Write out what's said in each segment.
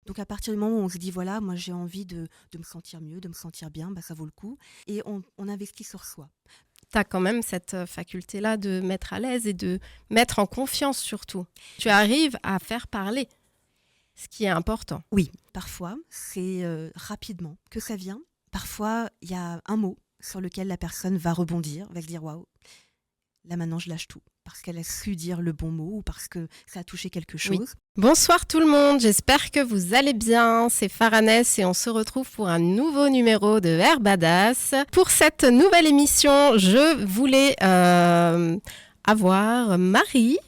Donc à partir du moment où on se dit, voilà, moi j'ai envie de me sentir mieux, de me sentir bien, ça vaut le coup. Et on investit sur soi. Tu as quand même cette faculté-là de mettre à l'aise et de mettre en confiance surtout. Tu arrives à faire parler, ce qui est important. Oui, parfois, c'est rapidement que ça vient. Parfois, il y a un mot sur lequel la personne va rebondir, va se dire, waouh, là maintenant je lâche tout. Parce qu'elle a su dire le bon mot ou parce que ça a touché quelque chose. Oui. Bonsoir tout le monde, j'espère que vous allez bien. C'est Faranès et on se retrouve pour un nouveau numéro de Air Badass. Pour cette nouvelle émission, je voulais avoir Marie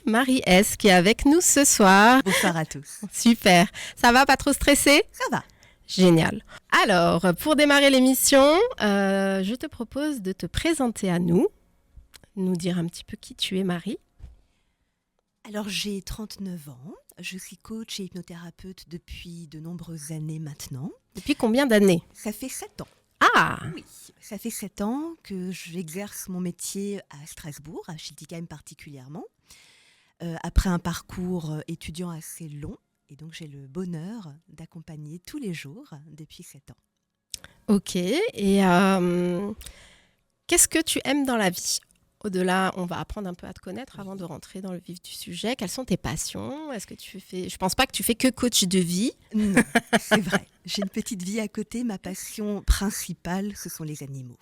S qui est avec nous ce soir. Bonsoir à tous. Super. Ça va, pas trop stressé ? Ça va. Génial. Alors, pour démarrer l'émission, je te propose de te présenter à nous dire un petit peu qui tu es, Marie. Alors, j'ai 39 ans. Je suis coach et hypnothérapeute depuis de nombreuses années maintenant. Depuis combien d'années ? Ça fait 7 ans. Ah ! Oui, ça fait 7 ans que j'exerce mon métier à Strasbourg, à Schiltigheim particulièrement, après un parcours étudiant assez long. Et donc, j'ai le bonheur d'accompagner tous les jours depuis 7 ans. Ok. Et qu'est-ce que tu aimes dans la vie ? Au-delà, on va apprendre un peu à te connaître avant de rentrer dans le vif du sujet. Quelles sont tes passions ? Est-ce que je pense pas que tu fais que coach de vie. Non, c'est vrai. J'ai une petite vie à côté. Ma passion principale, ce sont les animaux.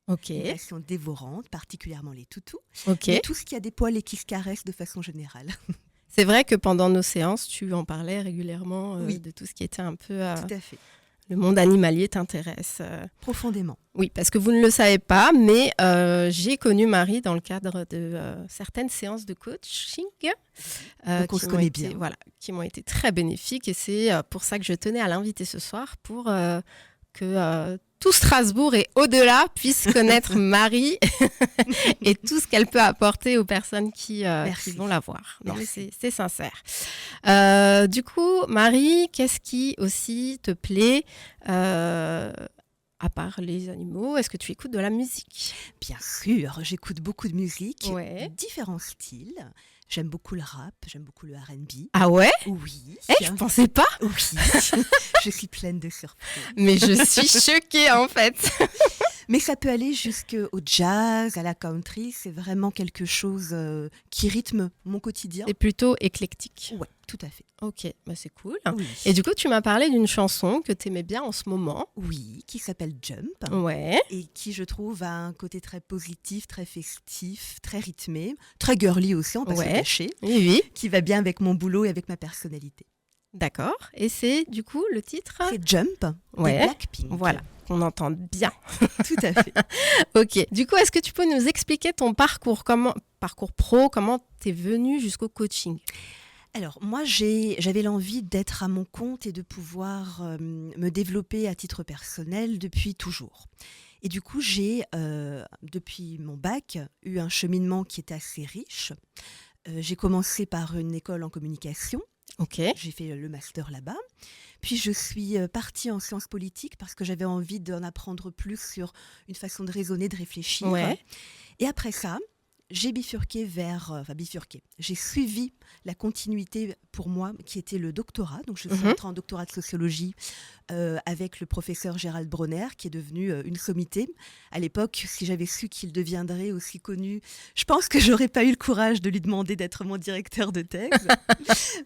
Ok. Une passion dévorante, particulièrement les toutous. Ok. Et tout ce qui a des poils et qui se caresse de façon générale. C'est vrai que pendant nos séances, tu en parlais régulièrement Oui. de tout ce qui était un peu... Tout à fait. Le monde animalier t'intéresse Profondément. Oui, parce que vous ne le savez pas, mais j'ai connu Marie dans le cadre de certaines séances de coaching. Donc on se connaît bien. Voilà, qui m'ont été très bénéfiques. Et c'est pour ça que je tenais à l'inviter ce soir, pour que tout Strasbourg et au-delà puisse connaître Marie et tout ce qu'elle peut apporter aux personnes qui vont la voir. Non, mais c'est sincère. Du coup, Marie, qu'est-ce qui aussi te plaît à part les animaux? Est-ce que tu écoutes de la musique? Bien sûr, j'écoute beaucoup de musique, Ouais. différents styles. J'aime beaucoup le rap, j'aime beaucoup le R&B. Ah ouais? Oui. Je pensais pas. Oui, je suis pleine de surprises. Mais je suis choquée en fait. Mais ça peut aller jusqu'au jazz, à la country. C'est vraiment quelque chose qui rythme mon quotidien. C'est plutôt éclectique. Ouais, tout à fait. Ok, bah c'est cool. Oui. Et du coup, tu m'as parlé d'une chanson que tu aimais bien en ce moment. Oui, qui s'appelle Jump. Ouais. Et qui, je trouve, a un côté très positif, très festif, très rythmé, très girly aussi, on peut pas se le cacher. Oui. Qui va bien avec mon boulot et avec ma personnalité. D'accord. Et c'est du coup le titre? C'est Jump de Blackpink. Voilà, qu'on entende bien. Tout à fait. Ok. Du coup, est-ce que tu peux nous expliquer ton parcours pro, comment t'es venue jusqu'au coaching? Alors, moi, j'avais l'envie d'être à mon compte et de pouvoir me développer à titre personnel depuis toujours. Et du coup, j'ai, depuis mon bac, eu un cheminement qui était assez riche. J'ai commencé par une école en communication. Ok. J'ai fait le master là-bas. Puis je suis partie en sciences politiques parce que j'avais envie d'en apprendre plus sur une façon de raisonner, de réfléchir. Ouais. Et après ça, j'ai bifurqué j'ai suivi la continuité pour moi qui était le doctorat. Donc je suis entrée en doctorat de sociologie avec le professeur Gérald Bronner qui est devenu une sommité. À l'époque, si j'avais su qu'il deviendrait aussi connu, je pense que j'aurais pas eu le courage de lui demander d'être mon directeur de thèse.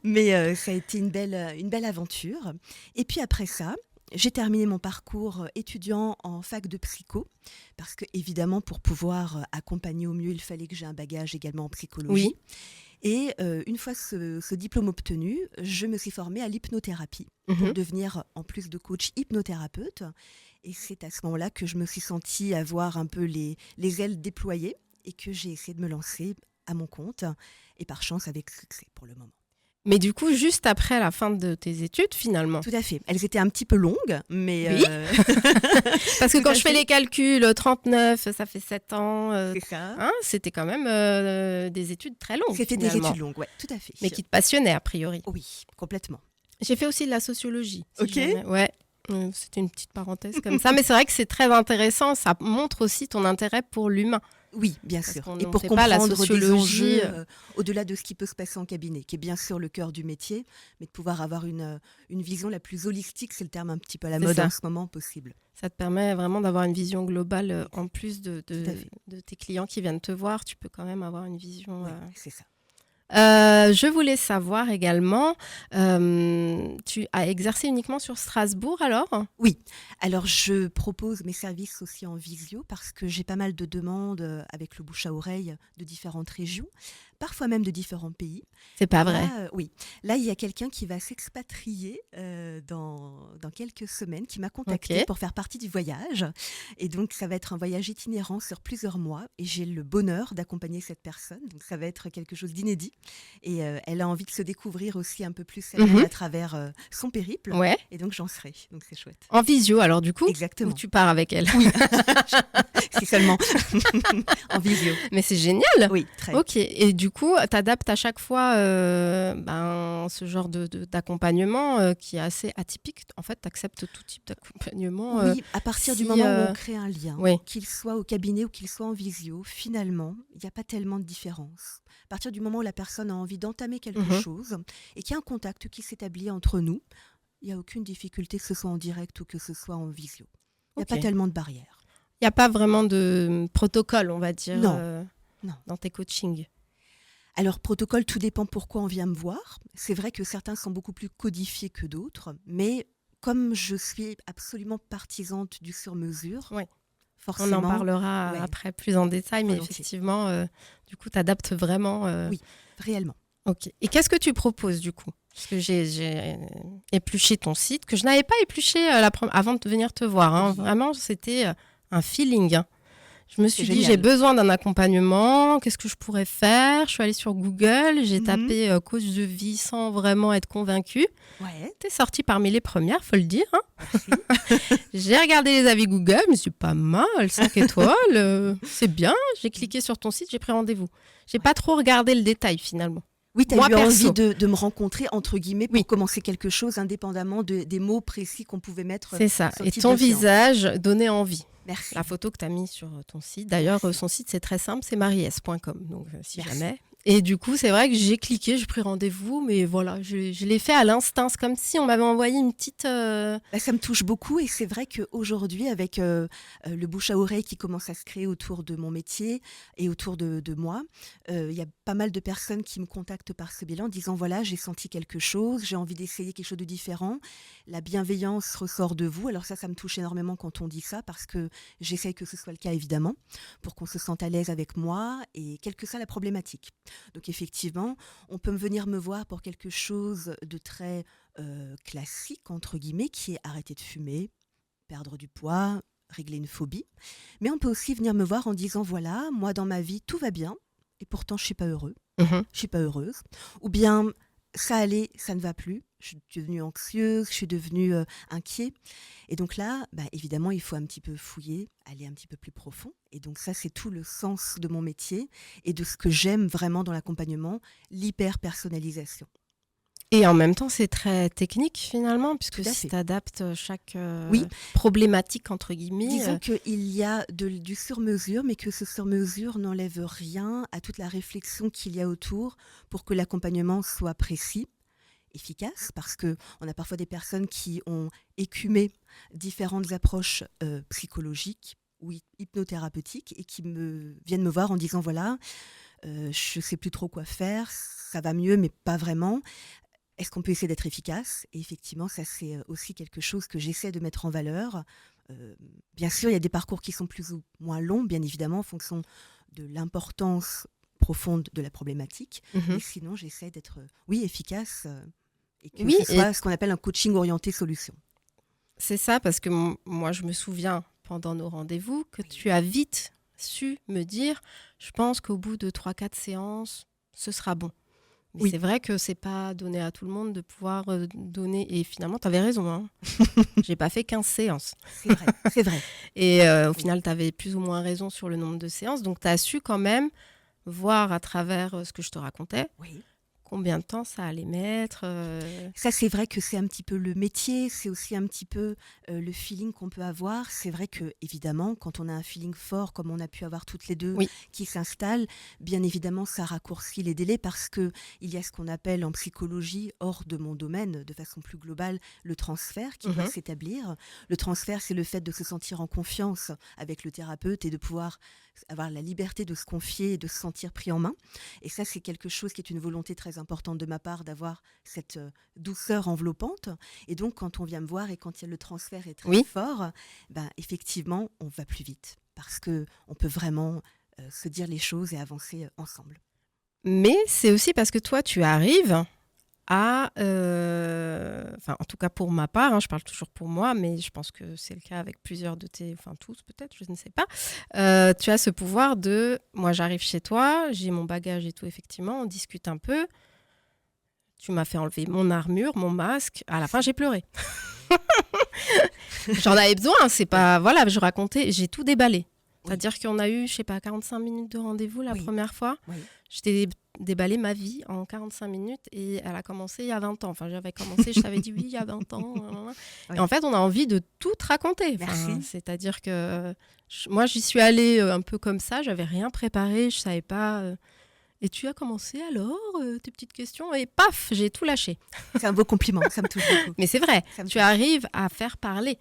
Mais ça a été une belle aventure. Et puis après ça, j'ai terminé mon parcours étudiant en fac de psycho, parce que évidemment, pour pouvoir accompagner au mieux, il fallait que j'ai un bagage également en psychologie. Oui. Et une fois ce diplôme obtenu, je me suis formée à l'hypnothérapie pour devenir, en plus de coach, hypnothérapeute. Et c'est à ce moment-là que je me suis sentie avoir un peu les ailes déployées et que j'ai essayé de me lancer à mon compte, et par chance avec succès pour le moment. Mais du coup, juste après la fin de tes études, finalement. Tout à fait. Elles étaient un petit peu longues, mais... Oui. Parce que quand je fais les calculs, 39, ça fait 7 ans. C'est ça. Hein, c'était quand même des études très longues. C'était finalement. des études longues, oui, tout à fait. Mais qui te passionnaient, a priori. Oui, complètement. J'ai fait aussi de la sociologie. Ok. Jamais. Ouais. C'était une petite parenthèse comme ça. Mais c'est vrai que c'est très intéressant. Ça montre aussi ton intérêt pour l'humain. Oui, bien Parce sûr. qu'on Et ne pour fait pas la comprendre des sociologie. enjeux au-delà de ce qui peut se passer en cabinet, qui est bien sûr le cœur du métier, mais de pouvoir avoir une vision la plus holistique, c'est le terme un petit peu à la C'est mode ça. en ce moment possible. Ça te permet vraiment d'avoir une vision globale en plus Tout à fait. de tes clients qui viennent te voir. Tu peux quand même avoir une vision. Oui, c'est ça. Je voulais savoir également, tu as exercé uniquement sur Strasbourg alors? Oui, alors je propose mes services aussi en visio parce que j'ai pas mal de demandes avec le bouche à oreille de différentes régions, parfois même de différents pays. C'est pas Et vrai. là, oui, là il y a quelqu'un qui va s'expatrier dans quelques semaines, qui m'a contacté Ok. pour faire partie du voyage. Et donc ça va être un voyage itinérant sur plusieurs mois et j'ai le bonheur d'accompagner cette personne. Donc ça va être quelque chose d'inédit. Et elle a envie de se découvrir aussi un peu plus elle-même Mhm. à travers son périple. Ouais. Et donc j'en serai. Donc c'est chouette. En visio alors du coup? Ou Exactement. tu pars avec elle? Oui, si seulement. En visio. Mais c'est génial! Oui, très. Ok, et du coup, tu adaptes à chaque fois ce genre d'accompagnement qui est assez atypique. En fait, tu acceptes tout type d'accompagnement. Oui, à partir du si, moment où on crée un lien, oui. qu'il soit au cabinet ou qu'il soit en visio, finalement, il n'y a pas tellement de différence. À partir du moment où la personne a envie d'entamer quelque Mhm. chose et qu'il y a un contact qui s'établit entre nous, il n'y a aucune difficulté que ce soit en direct ou que ce soit en visio. Il n'y a Ok. pas tellement de barrières. Il n'y a pas vraiment de protocole, on va dire, Non, non. dans tes coachings. Alors, protocole, tout dépend pourquoi on vient me voir. C'est vrai que certains sont beaucoup plus codifiés que d'autres, mais comme je suis absolument partisante du sur-mesure, Ouais. On forcément... en parlera ouais, après plus en détail, mais volontiers. effectivement, du coup, tu adaptes vraiment. Oui, réellement. Ok. Et qu'est-ce que tu proposes du coup? Parce que j'ai épluché ton site, que je n'avais pas épluché avant de venir te voir. Hein. Oui. Vraiment, c'était un feeling. Hein. Je me suis dit, génial. j'ai besoin d'un accompagnement. Qu'est-ce que je pourrais faire? Je suis allée sur Google, j'ai Mhm. tapé coach de vie sans vraiment être convaincue. Ouais, T'es sortie parmi les premières, faut le dire. Hein. merci. J'ai regardé les avis Google, je me suis dit, pas mal, 5 étoiles, c'est bien. J'ai cliqué sur ton site, j'ai pris rendez-vous. J'ai pas trop regardé le détail finalement. Oui, tu as Moi, eu perso. envie de me rencontrer, entre guillemets, pour Oui. commencer quelque chose, indépendamment des mots précis qu'on pouvait mettre C'est ça. sur le Et titre ton de séance. visage donnait envie. Merci. La photo que tu as mise sur ton site. D'ailleurs, Merci. son site, c'est très simple, c'est maries.com. Donc, si Merci. jamais. Et du coup, c'est vrai que j'ai cliqué, j'ai pris rendez-vous, mais voilà, je l'ai fait à l'instinct. C'est comme si on m'avait envoyé une petite. Bah, ça me touche beaucoup et c'est vrai qu'aujourd'hui, avec le bouche à oreille qui commence à se créer autour de mon métier et autour de moi, il y a pas mal de personnes qui me contactent par ce bilan en disant voilà, j'ai senti quelque chose, j'ai envie d'essayer quelque chose de différent. La bienveillance ressort de vous. Alors ça me touche énormément quand on dit ça parce que j'essaye que ce soit le cas évidemment pour qu'on se sente à l'aise avec moi et quelle que soit la problématique. Donc effectivement, on peut venir me voir pour quelque chose de très classique, entre guillemets, qui est arrêter de fumer, perdre du poids, régler une phobie. Mais on peut aussi venir me voir en disant, voilà, moi dans ma vie, tout va bien, et pourtant je suis pas heureux, je suis pas heureuse. Ou bien, ça allait, ça ne va plus, je suis devenue anxieuse, je suis devenue inquiet. Et donc là, bah, évidemment, il faut un petit peu fouiller, aller un petit peu plus profond. Et donc ça, c'est tout le sens de mon métier et de ce que j'aime vraiment dans l'accompagnement, l'hyper-personnalisation. Et en même temps, c'est très technique finalement, puisque Tout à si fait. tu adaptes chaque Oui. problématique, entre guillemets. Disons qu'il y a du sur-mesure, mais que ce sur-mesure n'enlève rien à toute la réflexion qu'il y a autour pour que l'accompagnement soit précis, efficace, parce qu'on a parfois des personnes qui ont écumé différentes approches psychologiques ou hypnothérapeutiques et qui viennent me voir en disant voilà, je ne sais plus trop quoi faire, ça va mieux, mais pas vraiment. Est-ce qu'on peut essayer d'être efficace? Et effectivement, ça c'est aussi quelque chose que j'essaie de mettre en valeur. Bien sûr, il y a des parcours qui sont plus ou moins longs, bien évidemment, en fonction de l'importance profonde de la problématique. Mais sinon, j'essaie d'être, efficace et que ce soit ce qu'on appelle un coaching orienté solution. C'est ça, parce que moi, je me souviens, pendant nos rendez-vous, que tu as vite su me dire, je pense qu'au bout de 3-4 séances, ce sera bon. Mais c'est vrai que c'est pas donné à tout le monde de pouvoir donner. Et finalement, tu avais raison. Hein. J'ai pas fait 15 séances. C'est vrai. Et au final, tu avais plus ou moins raison sur le nombre de séances. Donc, tu as su quand même voir à travers ce que je te racontais combien de temps ça allait mettre Ça, c'est vrai que c'est un petit peu le métier, c'est aussi un petit peu le feeling qu'on peut avoir. C'est vrai que, évidemment, quand on a un feeling fort, comme on a pu avoir toutes les deux, Oui. qui s'installe, bien évidemment, ça raccourcit les délais parce qu'il y a ce qu'on appelle en psychologie, hors de mon domaine, de façon plus globale, le transfert qui doit s'établir. Le transfert, c'est le fait de se sentir en confiance avec le thérapeute et de pouvoir avoir la liberté de se confier et de se sentir pris en main. Et ça, c'est quelque chose qui est une volonté très importante de ma part, d'avoir cette douceur enveloppante. Et donc, quand on vient me voir et quand le transfert est très fort, effectivement, on va plus vite parce qu'on peut vraiment se dire les choses et avancer ensemble. Mais c'est aussi parce que toi, tu arrives à... en tout cas pour ma part, je parle toujours pour moi, mais je pense que c'est le cas avec plusieurs de tes... Enfin, tous peut-être, je ne sais pas. Tu as ce pouvoir de... Moi, j'arrive chez toi, j'ai mon bagage et tout, effectivement, on discute un peu. Tu m'as fait enlever mon armure, mon masque. À la fin, j'ai pleuré. J'en avais besoin, c'est pas... Voilà, je racontais, j'ai tout déballé. C'est-à-dire qu'on a eu, 45 minutes de rendez-vous la première fois. Oui. Je t'ai déballé ma vie en 45 minutes et elle a commencé il y a 20 ans. Enfin, j'avais commencé, je t'avais dit oui, il y a 20 ans. Oui. Et en fait, on a envie de tout te raconter. Enfin, c'est-à-dire que moi, j'y suis allée un peu comme ça. J'avais rien préparé, je savais pas... Et tu as commencé alors, tes petites questions, et paf, j'ai tout lâché. C'est un beau compliment, ça me touche beaucoup. Mais c'est vrai, tu arrives à faire parler,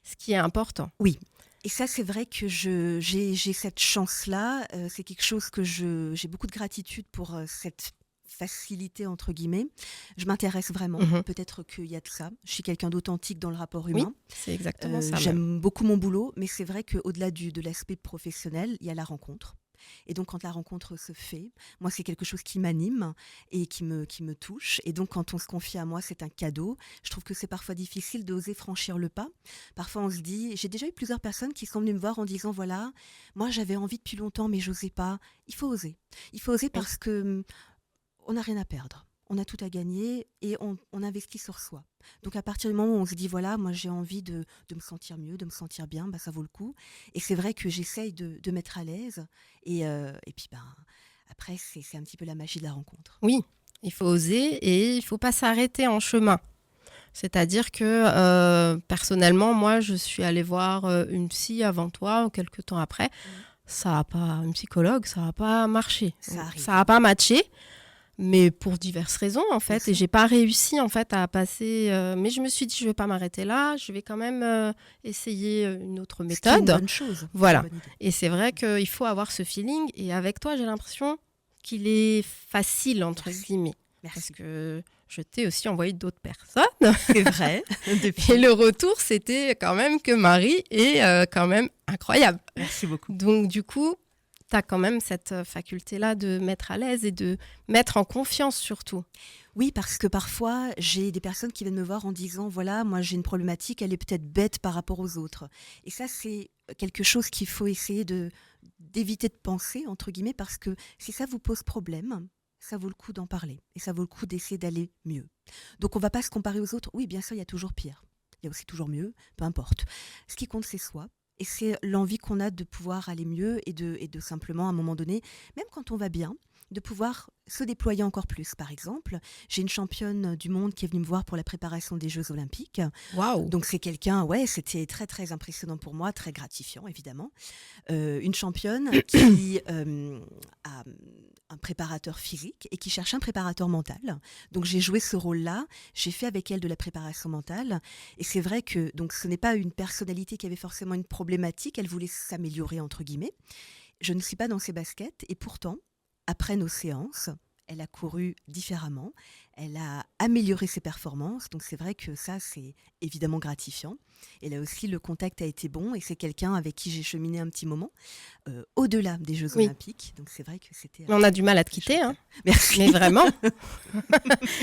ce qui est important. Oui. Et ça, c'est vrai que j'ai cette chance-là. C'est quelque chose que j'ai beaucoup de gratitude pour cette facilité, entre guillemets. Je m'intéresse vraiment. Peut-être qu'il y a de ça. Je suis quelqu'un d'authentique dans le rapport humain. Oui, c'est exactement ça. J'aime beaucoup mon boulot, mais c'est vrai qu'au-delà de l'aspect professionnel, il y a la rencontre. Et donc, quand la rencontre se fait, moi, c'est quelque chose qui m'anime et qui me touche. Et donc, quand on se confie à moi, c'est un cadeau. Je trouve que c'est parfois difficile d'oser franchir le pas. Parfois, on se dit... J'ai déjà eu plusieurs personnes qui sont venues me voir en disant, voilà, moi, j'avais envie depuis longtemps, mais j'osais pas. Il faut oser. Il faut oser parce qu'on n'a rien à perdre. On a tout à gagner et on investit sur soi. Donc, à partir du moment où on se dit, voilà, moi, j'ai envie de me sentir mieux, de me sentir bien, ça vaut le coup. Et c'est vrai que j'essaye de mettre à l'aise. Et puis, après, c'est un petit peu la magie de la rencontre. Oui, il faut oser et il ne faut pas s'arrêter en chemin. C'est-à-dire que, personnellement, moi, je suis allée voir une psy avant toi, quelques temps après. Ça n'a pas... Une psychologue, ça n'a pas marché. Ça n'a pas matché. Mais pour diverses raisons, en fait. Et je n'ai pas réussi, en fait, à passer... mais je me suis dit, je ne vais pas m'arrêter là. Je vais quand même essayer une autre méthode. C'est une bonne chose. Voilà. Et c'est vrai qu'il faut avoir ce feeling. Et avec toi, j'ai l'impression qu'il est facile, entre guillemets. Merci. Parce que je t'ai aussi envoyé d'autres personnes. C'est vrai. Et le retour, c'était quand même que Marie est quand même incroyable. Merci beaucoup. Donc, du coup... tu as quand même cette faculté-là de mettre à l'aise et de mettre en confiance surtout. Oui, parce que parfois, j'ai des personnes qui viennent me voir en disant, voilà, moi j'ai une problématique, elle est peut-être bête par rapport aux autres. Et ça, c'est quelque chose qu'il faut essayer d'éviter de penser, entre guillemets, parce que si ça vous pose problème, ça vaut le coup d'en parler. Et ça vaut le coup d'essayer d'aller mieux. Donc on ne va pas se comparer aux autres. Oui, bien sûr, il y a toujours pire. Il y a aussi toujours mieux, peu importe. Ce qui compte, c'est soi. Et c'est l'envie qu'on a de pouvoir aller mieux et de simplement, à un moment donné, même quand on va bien, de pouvoir se déployer encore plus. Par exemple, j'ai une championne du monde qui est venue me voir pour la préparation des Jeux Olympiques. Waouh! Donc c'est quelqu'un, c'était très très impressionnant pour moi, très gratifiant évidemment. Une championne qui a un préparateur physique et qui cherche un préparateur mental. Donc j'ai joué ce rôle-là, j'ai fait avec elle de la préparation mentale. Et c'est vrai que donc, ce n'est pas une personnalité qui avait forcément une problématique, elle voulait s'améliorer entre guillemets. Je ne suis pas dans ses baskets et pourtant, après nos séances, elle a couru différemment, elle a amélioré ses performances, donc c'est vrai que ça, c'est évidemment gratifiant. Et là aussi, le contact a été bon et c'est quelqu'un avec qui j'ai cheminé un petit moment, au-delà des Jeux Olympiques. Donc c'est vrai que c'était... On a du mal à te quitter, hein. Merci. Mais vraiment.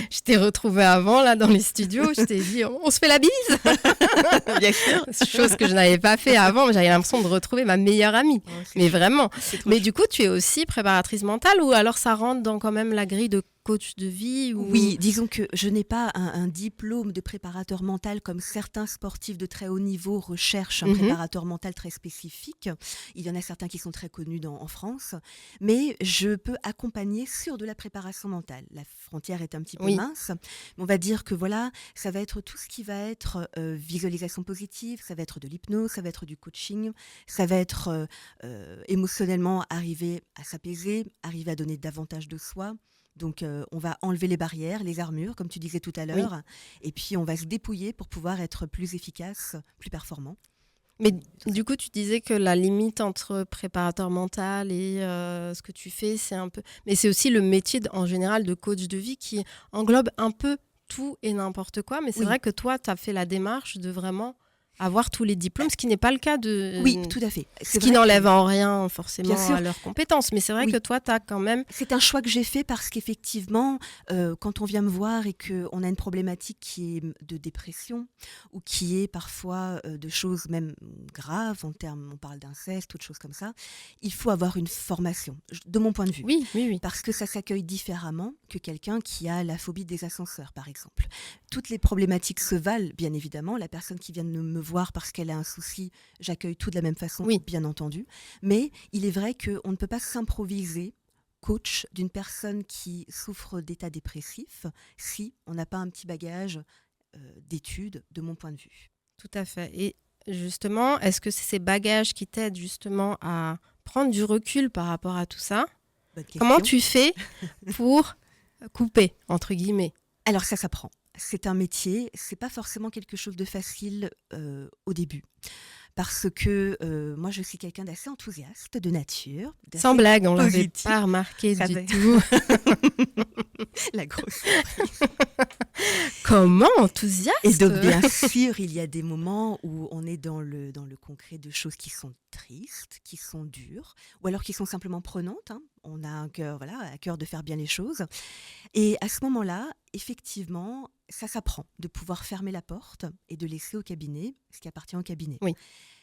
Je t'ai retrouvée avant, là, dans les studios, je t'ai dit, on se fait la bise. Bien sûr. Chose que je n'avais pas fait avant, mais j'avais l'impression de retrouver ma meilleure amie. Oh, mais vraiment. Mais du coup, tu es aussi préparatrice mentale ou alors ça rentre dans quand même la grille de coach de vie ou... Oui, disons que je n'ai pas un diplôme de préparateur mental comme certains sportifs de très haut niveau recherchent un préparateur mental très spécifique. Il y en a certains qui sont très connus en France, mais je peux accompagner sur de la préparation mentale. La frontière est un petit peu mince, mais on va dire que voilà, ça va être tout ce qui va être visualisation positive, ça va être de l'hypnose, ça va être du coaching, ça va être émotionnellement arriver à s'apaiser, arriver à donner davantage de soi. Donc, on va enlever les barrières, les armures, comme tu disais tout à l'heure, et puis on va se dépouiller pour pouvoir être plus efficace, plus performant. Mais du coup, tu disais que la limite entre préparateur mental et ce que tu fais, c'est un peu... Mais c'est aussi le métier en général de coach de vie qui englobe un peu tout et n'importe quoi. Mais c'est vrai que toi, tu as fait la démarche de vraiment avoir tous les diplômes, ce qui n'est pas le cas de... Oui, tout à fait. Ce qui n'enlève en rien forcément à leurs compétences. Mais c'est vrai que toi, tu as quand même... C'est un choix que j'ai fait parce qu'effectivement, quand on vient me voir et qu'on a une problématique qui est de dépression ou qui est parfois de choses même graves, en termes, on parle d'inceste, autre chose comme ça, il faut avoir une formation, de mon point de vue. Oui. Parce que ça s'accueille différemment que quelqu'un qui a la phobie des ascenseurs, par exemple. Toutes les problématiques se valent, bien évidemment. La personne qui vient de me voir parce qu'elle a un souci, j'accueille tout de la même façon, bien entendu. Mais il est vrai qu'on ne peut pas s'improviser coach d'une personne qui souffre d'état dépressif si on n'a pas un petit bagage d'études, de mon point de vue. Tout à fait. Et justement, est-ce que c'est ces bagages qui t'aident justement à prendre du recul par rapport à tout ça ? Comment tu fais pour couper, entre guillemets ? Alors ça s'apprend. C'est un métier, c'est pas forcément quelque chose de facile au début. Parce que moi, je suis quelqu'un d'assez enthousiaste de nature. Sans blague, on ne l'avait pas remarqué du tout. La grosse surprise. Comment enthousiaste ? Et donc, bien sûr, il y a des moments où on est dans le concret de choses qui sont tristes, qui sont dures, ou alors qui sont simplement prenantes. On a un cœur, à cœur de faire bien les choses. Et à ce moment-là, effectivement, ça s'apprend de pouvoir fermer la porte et de laisser au cabinet ce qui appartient au cabinet. Oui.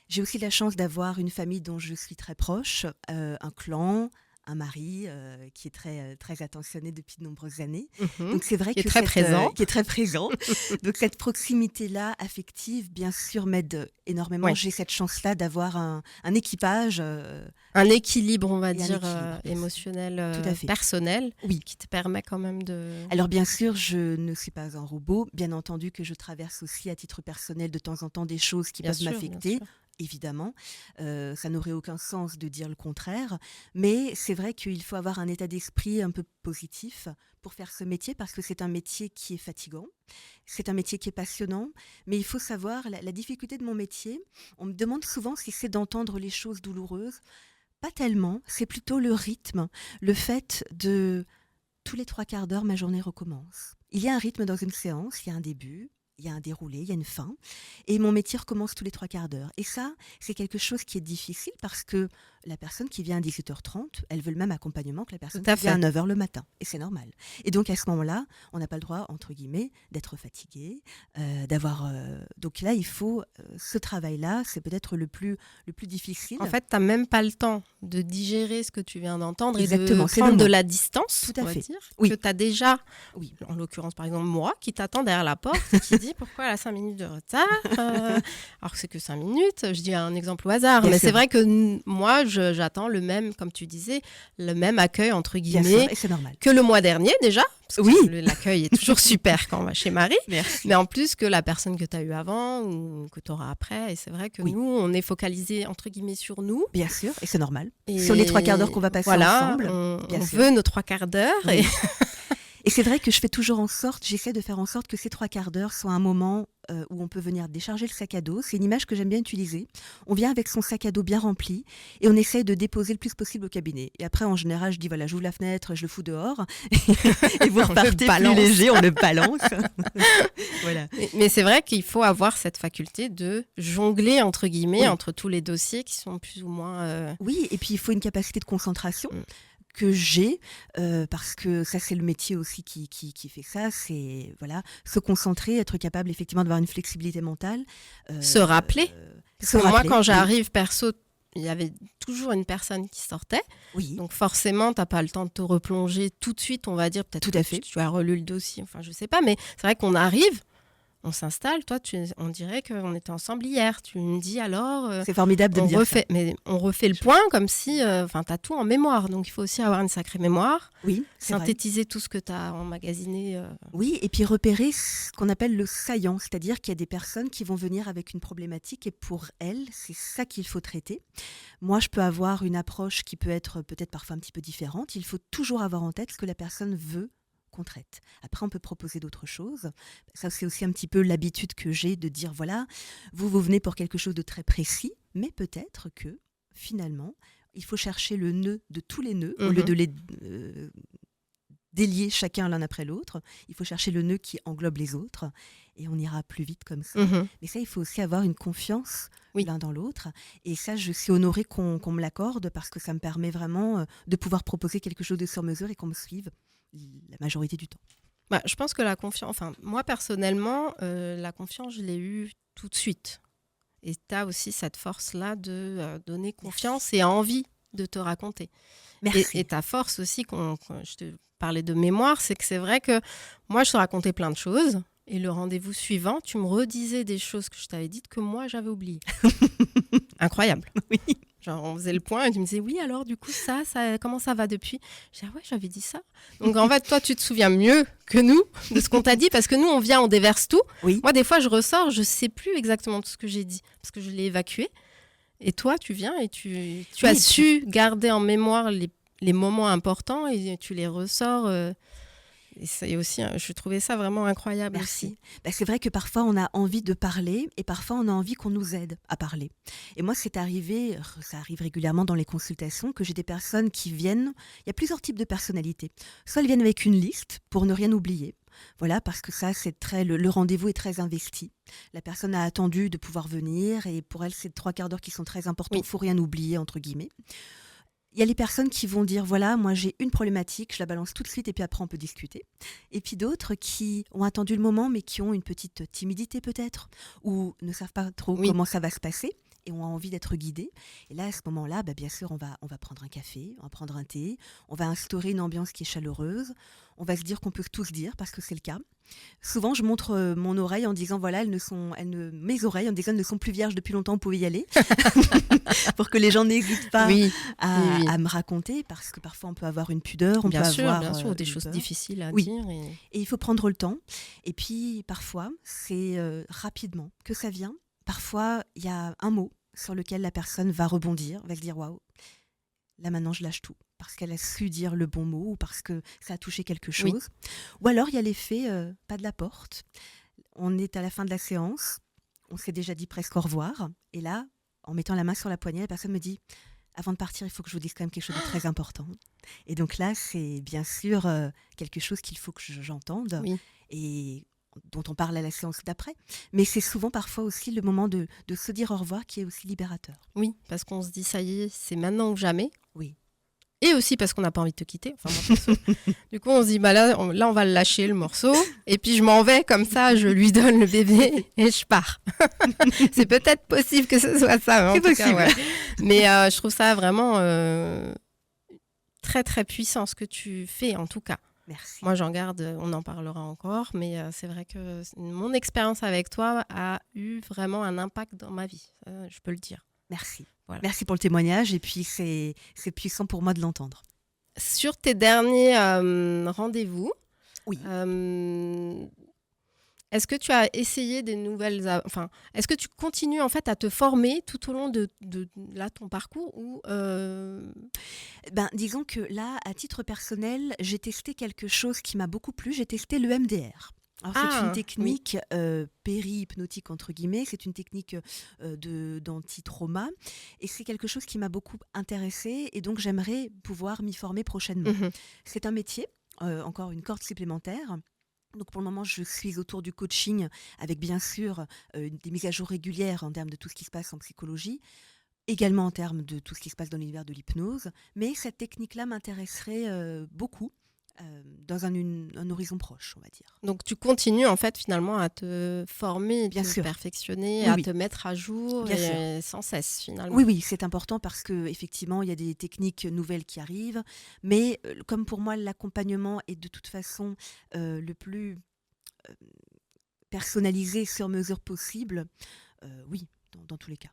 J'ai aussi la chance d'avoir une famille dont je suis très proche, un clan, un mari qui est très attentionné depuis de nombreuses années. Donc c'est vrai qui est très présent. Qui est très présent. Donc cette proximité-là affective, bien sûr, m'aide énormément. J'ai cette chance-là d'avoir un équipage. Un équilibre, on va dire, émotionnel, personnel, qui te permet quand même de... Alors bien sûr, je ne suis pas un robot. Bien entendu que je traverse aussi à titre personnel de temps en temps des choses qui peuvent m'affecter. Évidemment, ça n'aurait aucun sens de dire le contraire, mais c'est vrai qu'il faut avoir un état d'esprit un peu positif pour faire ce métier, parce que c'est un métier qui est fatigant, c'est un métier qui est passionnant, mais il faut savoir, la difficulté de mon métier, on me demande souvent si c'est d'entendre les choses douloureuses. Pas tellement, c'est plutôt le rythme, le fait de tous les 3 quarts d'heure, ma journée recommence. Il y a un rythme dans une séance, il y a un début, il y a un déroulé, il y a une fin, et mon métier recommence tous les 3 quarts d'heure. Et ça, c'est quelque chose qui est difficile parce que la personne qui vient à 18h30, elle veut le même accompagnement que la personne qui vient à 9h le matin. Et c'est normal. Et donc, à ce moment-là, on n'a pas le droit, entre guillemets, d'être fatigué, d'avoir... Donc là, il faut... ce travail-là, c'est peut-être le plus difficile. En fait, tu n'as même pas le temps de digérer ce que tu viens d'entendre. Exactement, et de prendre de la distance, tout à fait. Dire, que tu as déjà, en l'occurrence, par exemple, moi, qui t'attend derrière la porte et qui dit pourquoi elle a 5 minutes de retard, alors que c'est que 5 minutes. Je dis un exemple au hasard, mais c'est vrai que moi, j'attends le même, comme tu disais, le même accueil, entre guillemets, et c'est normal. que le mois dernier déjà. Parce que l'accueil est toujours super quand on va chez Marie. Merci. Mais en plus que la personne que tu as eue avant ou que tu auras après. Et c'est vrai que nous, on est focalisé, entre guillemets, sur nous. Bien sûr, et c'est normal. Sur les 3 quarts d'heure qu'on va passer ensemble. On veut nos 3 quarts d'heure. Et c'est vrai que je fais toujours en sorte, j'essaie de faire en sorte que ces 3 quarts d'heure soient un moment où on peut venir décharger le sac à dos. C'est une image que j'aime bien utiliser. On vient avec son sac à dos bien rempli et on essaie de déposer le plus possible au cabinet. Et après, en général, je dis voilà, j'ouvre la fenêtre, je le fous dehors et vous repartez plus léger, on le balance. Voilà. Mais c'est vrai qu'il faut avoir cette faculté de jongler, entre guillemets, entre tous les dossiers qui sont plus ou moins... Oui, et puis il faut une capacité de concentration. Que j'ai, parce que ça c'est le métier aussi qui fait ça, c'est se concentrer, être capable effectivement d'avoir une flexibilité mentale. Se rappeler. Parce que moi quand j'arrive perso, il y avait toujours une personne qui sortait. Oui, Donc forcément, tu n'as pas le temps de te replonger tout de suite, on va dire. Peut-être tout à que fait. tu as relu le dossier, enfin je sais pas. Mais c'est vrai qu'on arrive, on s'installe. Toi, on dirait qu'on était ensemble hier. Tu me dis alors, C'est formidable de me dire ça. on refait le point comme si, tu as tout en mémoire. Donc il faut aussi avoir une sacrée mémoire, Oui, c'est vrai. synthétiser tout ce que tu as emmagasiné. Oui, et puis repérer ce qu'on appelle le saillant, c'est-à-dire qu'il y a des personnes qui vont venir avec une problématique et pour elles, c'est ça qu'il faut traiter. Moi, je peux avoir une approche qui peut être peut-être parfois un petit peu différente. Il faut toujours avoir en tête ce que la personne veut qu'on traite. Après, on peut proposer d'autres choses. Ça, c'est aussi un petit peu l'habitude que j'ai de dire, voilà, vous venez pour quelque chose de très précis, mais peut-être que finalement, il faut chercher le nœud de tous les nœuds, au lieu de les délier chacun l'un après l'autre. Il faut chercher le nœud qui englobe les autres et on ira plus vite comme ça. Mais ça, il faut aussi avoir une confiance l'un dans l'autre. Et ça, je suis honorée qu'on me l'accorde parce que ça me permet vraiment de pouvoir proposer quelque chose de sur mesure et qu'on me suive la majorité du temps. Bah, je pense que la confiance, enfin moi personnellement, la confiance, je l'ai eue tout de suite. Et tu as aussi cette force-là de donner confiance et envie de te raconter. Merci. Et ta force aussi, quand je te parlais de mémoire, c'est que c'est vrai que moi, je te racontais plein de choses. Et le rendez-vous suivant, tu me redisais des choses que je t'avais dites que moi, j'avais oubliées. Incroyable. Oui. Genre, on faisait le point et tu me disais, oui, alors du coup, ça comment ça va depuis ? Je disais, ah ouais, j'avais dit ça. Donc en fait, toi, tu te souviens mieux que nous de ce qu'on t'a dit parce que nous, on vient, on déverse tout. Oui. Moi, des fois, je ressors, je ne sais plus exactement tout ce que j'ai dit parce que je l'ai évacué. Et toi, tu viens et tu as su garder en mémoire les moments importants et tu les ressors. Et c'est aussi, je trouvais ça vraiment incroyable. Merci. Aussi. Ben, c'est vrai que parfois on a envie de parler et parfois on a envie qu'on nous aide à parler. Et moi, ça arrive régulièrement dans les consultations que j'ai des personnes qui viennent. Il y a plusieurs types de personnalités. Soit elles viennent avec une liste pour ne rien oublier. Voilà, parce que ça, c'est le rendez-vous est très investi. La personne a attendu de pouvoir venir et pour elle, c'est 3/4 d'heure qui sont très importants. Il ne faut rien oublier, entre guillemets. Il y a les personnes qui vont dire, voilà, moi j'ai une problématique, je la balance tout de suite et puis après on peut discuter. Et puis d'autres qui ont attendu le moment mais qui ont une petite timidité peut-être ou ne savent pas trop comment ça va se passer et ont envie d'être guidés. Et là, à ce moment-là, bien sûr, on va prendre un café, on va prendre un thé, on va instaurer une ambiance qui est chaleureuse, on va se dire qu'on peut tout se dire parce que c'est le cas. Souvent, je montre mon oreille en disant, voilà, mes oreilles en disant, elles ne sont plus vierges depuis longtemps, vous pouvez y aller. Pour que les gens n'hésitent pas à me raconter, parce que parfois on peut avoir une pudeur, on peut avoir bien sûr, des choses difficiles à dire. Et il faut prendre le temps. Et puis parfois, c'est rapidement que ça vient. Parfois, il y a un mot sur lequel la personne va rebondir, va se dire, waouh, là maintenant je lâche tout. Parce qu'elle a su dire le bon mot ou parce que ça a touché quelque chose. Ou alors il y a l'effet pas de la porte. On est à la fin de la séance, on s'est déjà dit presque au revoir. Et là, en mettant la main sur la poignée, la personne me dit « Avant de partir, il faut que je vous dise quand même quelque chose de très important. » Et donc là, c'est bien sûr quelque chose qu'il faut que j'entende et dont on parle à la séance d'après. Mais c'est souvent parfois aussi le moment de se dire au revoir qui est aussi libérateur. Oui, parce qu'on se dit « Ça y est, c'est maintenant ou jamais. » Oui. Et aussi parce qu'on n'a pas envie de te quitter. Enfin, moi, perso. Du coup, on se dit, là, on va le lâcher, le morceau. Et puis, je m'en vais comme ça, je lui donne le bébé et je pars. C'est peut-être possible que ce soit ça. C'est possible. Cas, mais je trouve ça vraiment très, très puissant ce que tu fais, en tout cas. Merci. Moi, j'en garde, on en parlera encore. Mais c'est vrai que mon expérience avec toi a eu vraiment un impact dans ma vie. Je peux le dire. Merci. Voilà. Merci pour le témoignage et puis c'est puissant pour moi de l'entendre. Sur tes derniers rendez-vous, est-ce que tu as essayé des nouvelles... Enfin, est-ce que tu continues en fait à te former tout au long de là, ton parcours ou disons que là, à titre personnel, j'ai testé quelque chose qui m'a beaucoup plu. J'ai testé le MDR. Alors, c'est une technique péri-hypnotique, entre guillemets. C'est une technique d'anti-trauma. Et c'est quelque chose qui m'a beaucoup intéressée. Et donc, j'aimerais pouvoir m'y former prochainement. C'est un métier, encore une corde supplémentaire. Donc, pour le moment, je suis autour du coaching avec, bien sûr, des mises à jour régulières en termes de tout ce qui se passe en psychologie. Également en termes de tout ce qui se passe dans l'univers de l'hypnose. Mais cette technique-là m'intéresserait beaucoup. dans un horizon proche, on va dire. Donc tu continues en fait finalement à te former, Bien te sûr. perfectionner, Oui, à oui. te mettre à jour Bien sûr. et sans cesse finalement. Oui, oui, c'est important parce qu'effectivement, il y a des techniques nouvelles qui arrivent. Mais comme pour moi, l'accompagnement est de toute façon le plus euh, personnalisé sur mesure possible, oui, dans tous les cas.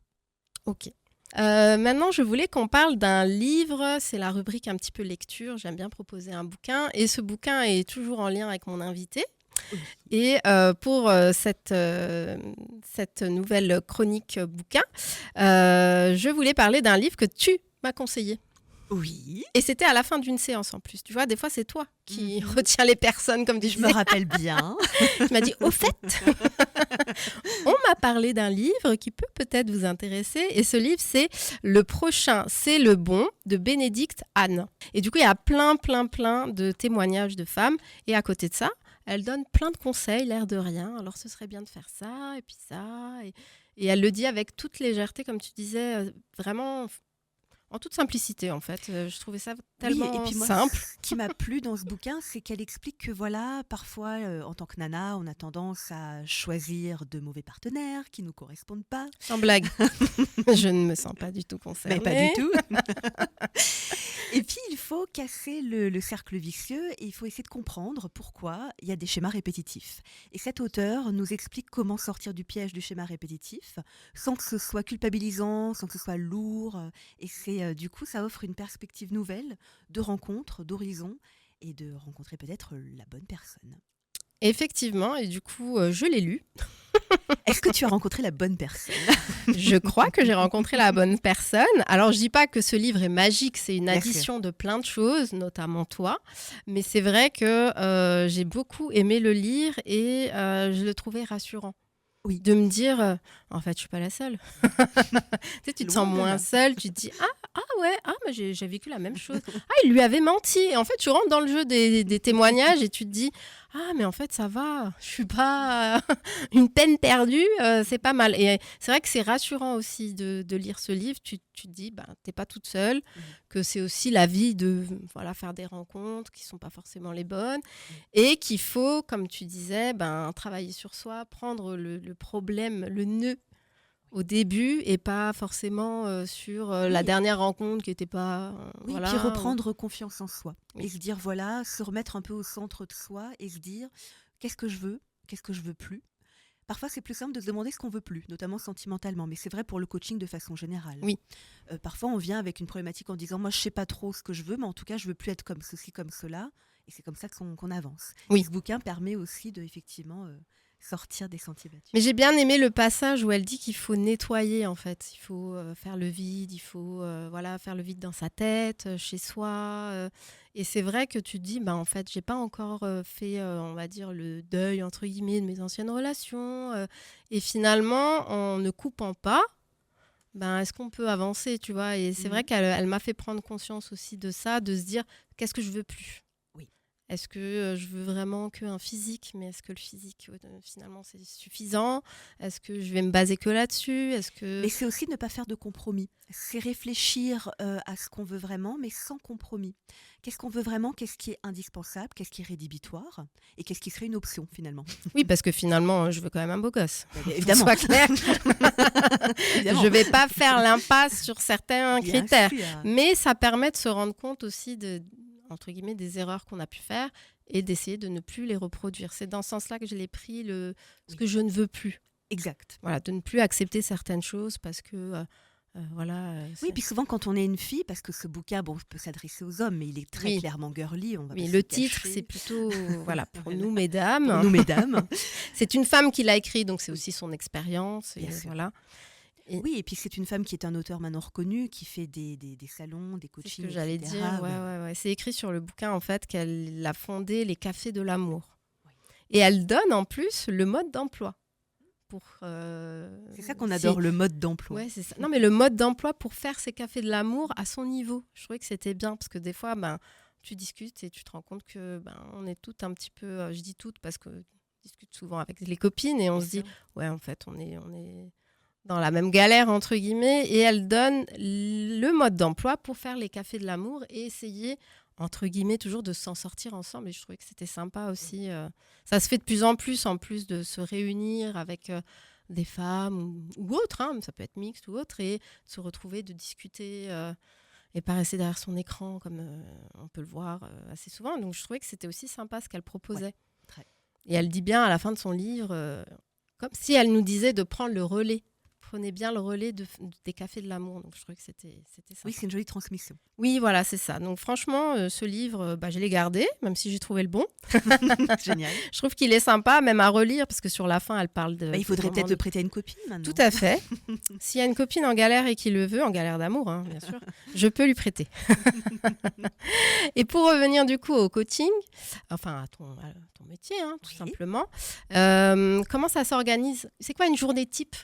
Ok. Maintenant, je voulais qu'on parle d'un livre. C'est la rubrique un petit peu lecture. J'aime bien proposer un bouquin. Et ce bouquin est toujours en lien avec mon invité. Oui. Et pour cette nouvelle chronique bouquin, je voulais parler d'un livre que tu m'as conseillé. Oui. Et c'était à la fin d'une séance en plus. Tu vois, des fois, c'est toi qui Mhm. retiens les personnes, comme tu Je me disais. rappelle bien. Tu m'as dit, au fait, on m'a parlé d'un livre qui peut peut-être vous intéresser. Et ce livre, c'est Le prochain, c'est le bon de Bénédicte Anne. Et du coup, il y a plein de témoignages de femmes. Et à côté de ça, elle donne plein de conseils, l'air de rien. Alors, ce serait bien de faire ça, et puis ça. Et elle le dit avec toute légèreté, comme tu disais, vraiment en toute simplicité, en fait. Je trouvais ça Oui, et tellement puis moi, simple. ce qui m'a plu dans ce bouquin, c'est qu'elle explique que voilà, parfois, en tant que nana, on a tendance à choisir de mauvais partenaires qui ne nous correspondent pas. Sans blague. Je ne me sens pas du tout concernée. Mais pas du tout. Et puis, il faut casser le cercle vicieux et il faut essayer de comprendre pourquoi il y a des schémas répétitifs. Et cet auteur nous explique comment sortir du piège du schéma répétitif sans que ce soit culpabilisant, sans que ce soit lourd. Et du coup, ça offre une perspective nouvelle de rencontre, d'horizon et de rencontrer peut-être la bonne personne. Effectivement, et du coup, je l'ai lu. Est-ce que tu as rencontré la bonne personne? Je crois que j'ai rencontré la bonne personne. Alors, je dis pas que ce livre est magique, c'est une Bien addition de plein de choses, notamment toi. Mais c'est vrai que j'ai beaucoup aimé le lire et je le trouvais rassurant. Oui. De me dire, en fait, je suis pas la seule. Tu te Loin sens de moins là. seule, tu te dis, mais j'ai vécu la même chose. Ah, il lui avait menti. Et en fait, tu rentres dans le jeu des témoignages et tu te dis, mais en fait, ça va, je suis pas une peine perdue, c'est pas mal. Et c'est vrai que c'est rassurant aussi de lire ce livre. Tu te dis, t'es pas toute seule, que c'est aussi la vie de faire des rencontres qui sont pas forcément les bonnes et qu'il faut, comme tu disais, travailler sur soi, prendre le problème, le nœud au début et pas forcément sur la dernière rencontre qui n'était pas... Oui, puis reprendre confiance en soi et se dire, voilà, se remettre un peu au centre de soi et se dire, qu'est-ce que je veux plus. Parfois, c'est plus simple de se demander ce qu'on veut plus, notamment sentimentalement, mais c'est vrai pour le coaching de façon générale. Oui. Parfois, on vient avec une problématique en disant, moi, je sais pas trop ce que je veux, mais en tout cas, je veux plus être comme ceci, comme cela, et c'est comme ça qu'on avance. Oui. Et ce bouquin permet aussi de, effectivement, sortir des sentiers battus. Mais j'ai bien aimé le passage où elle dit qu'il faut nettoyer, en fait. Il faut faire le vide, il faut faire le vide dans sa tête, chez soi. Et c'est vrai que tu te dis, en fait, j'ai pas encore fait, on va dire, le deuil, entre guillemets, de mes anciennes relations. Et finalement, en ne coupant pas, est-ce qu'on peut avancer, tu vois? Et c'est vrai qu'elle m'a fait prendre conscience aussi de ça, de se dire, qu'est-ce que je veux plus? Est-ce que je veux vraiment qu'un physique, mais est-ce que le physique, finalement, c'est suffisant? Est-ce que je vais me baser que là-dessus? Mais c'est aussi ne pas faire de compromis. C'est réfléchir à ce qu'on veut vraiment, mais sans compromis. Qu'est-ce qu'on veut vraiment? Qu'est-ce qui est indispensable? Qu'est-ce qui est rédhibitoire? Et qu'est-ce qui serait une option, finalement? Oui, parce que finalement, je veux quand même un beau gosse. Évidemment. Soit clair. Je ne vais pas faire l'impasse sur certains critères. Mais ça permet de se rendre compte aussi entre guillemets, des erreurs qu'on a pu faire et d'essayer de ne plus les reproduire. C'est dans ce sens-là que je l'ai pris, ce que je ne veux plus. Exact. Voilà, de ne plus accepter certaines choses parce que... oui, puis souvent quand on est une fille, parce que ce bouquin peut s'adresser aux hommes, mais il est très clairement girly. On va le titre, c'est plutôt pour nous, mesdames. Pour nous, mesdames. C'est une femme qui l'a écrit, donc c'est aussi son expérience. Voilà. Oui, et puis c'est une femme qui est un auteur maintenant reconnu, qui fait des salons, des coachings, c'est ce que j'allais etc. dire. Ouais. C'est écrit sur le bouquin, en fait, qu'elle a fondé les cafés de l'amour. Oui. Et elle donne, en plus, le mode d'emploi. C'est ça qu'on adore, le mode d'emploi. Ouais, c'est ça. Non, mais le mode d'emploi pour faire ces cafés de l'amour à son niveau. Je trouvais que c'était bien, parce que des fois, tu discutes et tu te rends compte que on est toutes un petit peu... je dis toutes parce que je discute souvent avec les copines et on se dit, ouais, en fait, on est dans la même galère, entre guillemets, et elle donne le mode d'emploi pour faire les cafés de l'amour et essayer, entre guillemets, toujours de s'en sortir ensemble. Et je trouvais que c'était sympa aussi. Ça se fait de plus en plus de se réunir avec des femmes ou autres, hein, ça peut être mixte ou autre, et de se retrouver, de discuter et pas rester derrière son écran comme on peut le voir assez souvent. Donc je trouvais que c'était aussi sympa ce qu'elle proposait. Ouais, très. Et elle dit bien à la fin de son livre, comme si elle nous disait de prendre le relais. Prenez bien le relais des cafés de l'amour. Donc je trouvais que c'était sympa. Oui, c'est une jolie transmission. Oui, voilà, c'est ça. Donc franchement, ce livre, je l'ai gardé, même si j'ai trouvé le bon. Génial. Je trouve qu'il est sympa, même à relire, parce que sur la fin, elle parle de... Il faudrait peut-être le prêter à une copine maintenant. Tout à fait. S'il y a une copine en galère et qui le veut, en galère d'amour, hein, bien sûr, je peux lui prêter. Et pour revenir du coup au coaching, enfin à ton métier, hein, tout simplement, comment ça s'organise ? C'est quoi une journée type ?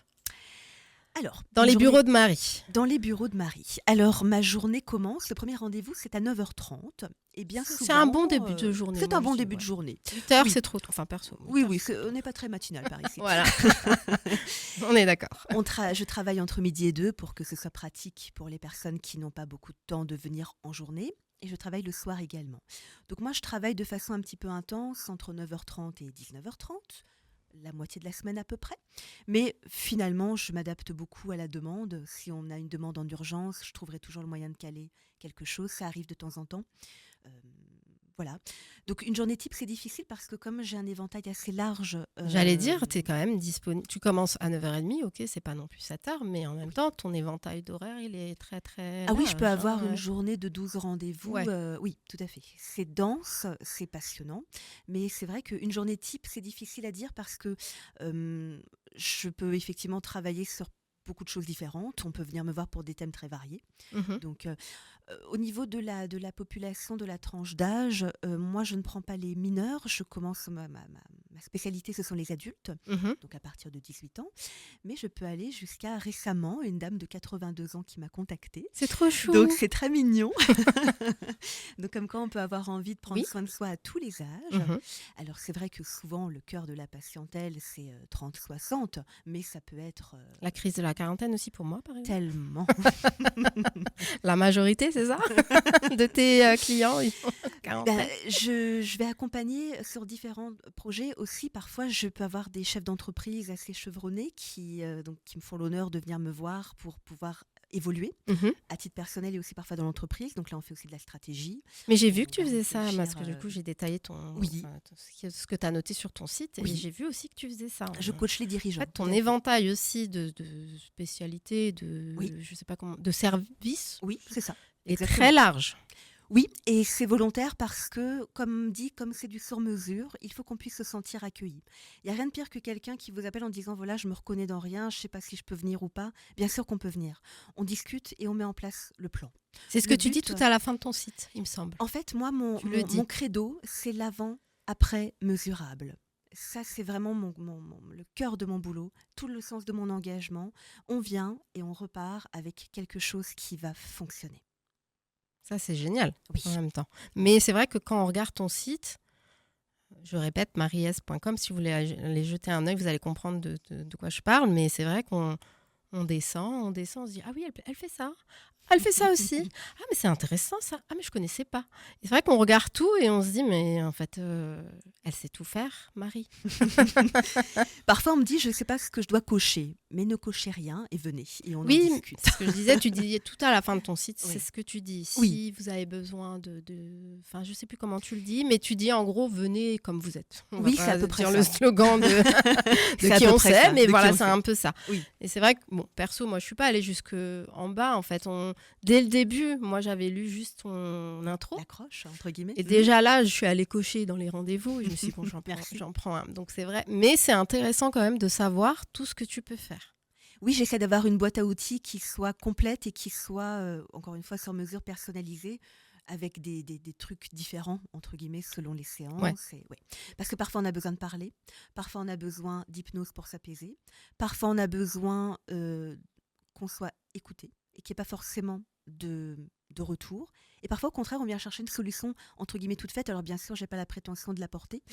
Alors, dans les bureaux de Marie. Dans les bureaux de Marie. Alors, ma journée commence, le premier rendez-vous, c'est à 9h30. Et bien souvent, c'est un bon début de journée. C'est un bon début de journée. 8h, oui. C'est trop tôt, enfin perso. Oui, on n'est pas très matinal par ici. Voilà, on est d'accord. Je travaille entre midi et 2 pour que ce soit pratique pour les personnes qui n'ont pas beaucoup de temps de venir en journée. Et je travaille le soir également. Donc moi, je travaille de façon un petit peu intense, entre 9h30 et 19h30. La moitié de la semaine à peu près. Mais finalement, je m'adapte beaucoup à la demande. Si on a une demande en urgence, je trouverai toujours le moyen de caler quelque chose. Ça arrive de temps en temps. Voilà. Donc une journée type, c'est difficile parce que comme j'ai un éventail assez large... J'allais dire, tu es quand même disponible. Tu commences à 9h30, ok, c'est pas non plus 7h, mais en même temps, ton éventail d'horaire, il est très, très large. Oui, je peux avoir une journée de 12 rendez-vous. Ouais. Oui, tout à fait. C'est dense, c'est passionnant. Mais c'est vrai qu'une journée type, c'est difficile à dire parce que je peux effectivement travailler sur beaucoup de choses différentes. On peut venir me voir pour des thèmes très variés. Donc, au niveau de la population, de la tranche d'âge, moi, je ne prends pas les mineurs. Je commence, ma spécialité, ce sont les adultes, donc à partir de 18 ans. Mais je peux aller jusqu'à récemment, une dame de 82 ans qui m'a contactée. C'est trop chou. Donc, c'est très mignon. Donc, comme quoi, on peut avoir envie de prendre soin de soi à tous les âges. Alors, c'est vrai que souvent, le cœur de la patientèle, c'est 30-60, mais ça peut être... La crise de la quarantaine aussi pour moi, par exemple. Tellement. La majorité, c'est ça de tes clients je vais accompagner sur différents projets aussi. Parfois, je peux avoir des chefs d'entreprise assez chevronnés qui me font l'honneur de venir me voir pour pouvoir évoluer à titre personnel et aussi parfois dans l'entreprise. Donc là, on fait aussi de la stratégie. Mais j'ai vu que tu faisais ça, parce que du coup, j'ai détaillé ce que tu as noté sur ton site. Et j'ai vu aussi que tu faisais ça. Je coach les dirigeants. En fait, ton éventail aussi de spécialités, je sais pas comment, de services. Oui, c'est ça. Est très large. Oui, et c'est volontaire parce que, comme c'est du sur-mesure, il faut qu'on puisse se sentir accueilli. Il n'y a rien de pire que quelqu'un qui vous appelle en disant « Voilà, je me reconnais dans rien, je ne sais pas si je peux venir ou pas ». Bien sûr qu'on peut venir. On discute et on met en place le plan. C'est ce que tu dis tout à la fin de ton site, il me semble. En fait, moi, mon credo, c'est l'avant-après mesurable. Ça, c'est vraiment le cœur de mon boulot, tout le sens de mon engagement. On vient et on repart avec quelque chose qui va fonctionner. Ça, c'est génial en même temps. Mais c'est vrai que quand on regarde ton site, je répète, maries.com, si vous voulez aller jeter un œil, vous allez comprendre de quoi je parle. Mais c'est vrai qu'on descend, on se dit « Ah oui, elle fait ça. Elle fait ça aussi. Ah, mais c'est intéressant ça. Ah, mais je connaissais pas. » C'est vrai qu'on regarde tout et on se dit « Mais en fait, elle sait tout faire, Marie. » Parfois, on me dit « Je ne sais pas ce que je dois cocher. » Mais ne cochez rien et venez. Et on en discute. C'est ce que je disais. Tu disais tout à la fin de ton site, c'est ce que tu dis. Si vous avez besoin Enfin, je ne sais plus comment tu le dis, mais tu dis en gros, venez comme vous êtes. C'est à peu près ça. Le slogan de qui on sait, mais voilà, c'est un peu ça. Oui. Et c'est vrai que, perso, moi, je ne suis pas allée jusqu'en bas. En fait, dès le début, moi, j'avais lu juste ton intro. L'accroche, entre guillemets. Et déjà là, je suis allée cocher dans les rendez-vous. Et je me suis dit, bon, j'en prends un. Donc, c'est vrai. Mais c'est intéressant quand même de savoir tout ce que tu peux faire. Oui, j'essaie d'avoir une boîte à outils qui soit complète et qui soit, encore une fois, sur mesure, personnalisée, avec des trucs différents, entre guillemets, selon les séances. Parce que parfois, on a besoin de parler. Parfois, on a besoin d'hypnose pour s'apaiser. Parfois, on a besoin qu'on soit écouté et qu'il n'y ait pas forcément de retour. Et parfois, au contraire, on vient chercher une solution, entre guillemets, toute faite. Alors, bien sûr, je n'ai pas la prétention de l'apporter,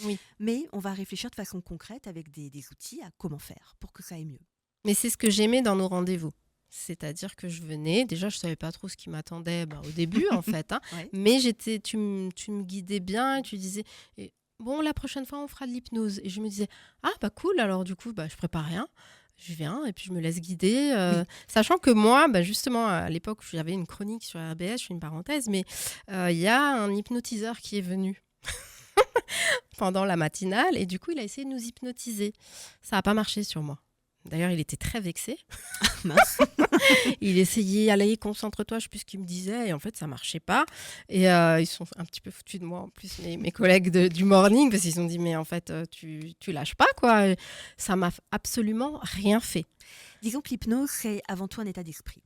mais on va réfléchir de façon concrète avec des outils à comment faire pour que ça aille mieux. Mais c'est ce que j'aimais dans nos rendez-vous. C'est-à-dire que je venais, déjà je savais pas trop ce qui m'attendait au début en fait, hein, Ouais. mais tu me guidais bien, tu disais bon la prochaine fois on fera de l'hypnose et je me disais ah bah cool alors du coup je prépare rien, je viens et puis je me laisse guider, Oui. sachant que moi justement à l'époque où j'avais une chronique sur RBS, je fais une parenthèse, mais il y a un hypnotiseur qui est venu pendant la matinale et du coup il a essayé de nous hypnotiser. Ça n'a pas marché sur moi. D'ailleurs, il était très vexé. Mince. Il essayait, allez, concentre-toi, je sais plus ce qu'il me disait. Et en fait, ça marchait pas. Et ils sont un petit peu foutus de moi, en plus, mes collègues du morning, parce qu'ils ont dit, mais en fait, tu lâches pas, quoi. Et ça m'a absolument rien fait. Disons que l'hypnose, c'est avant tout un état d'esprit.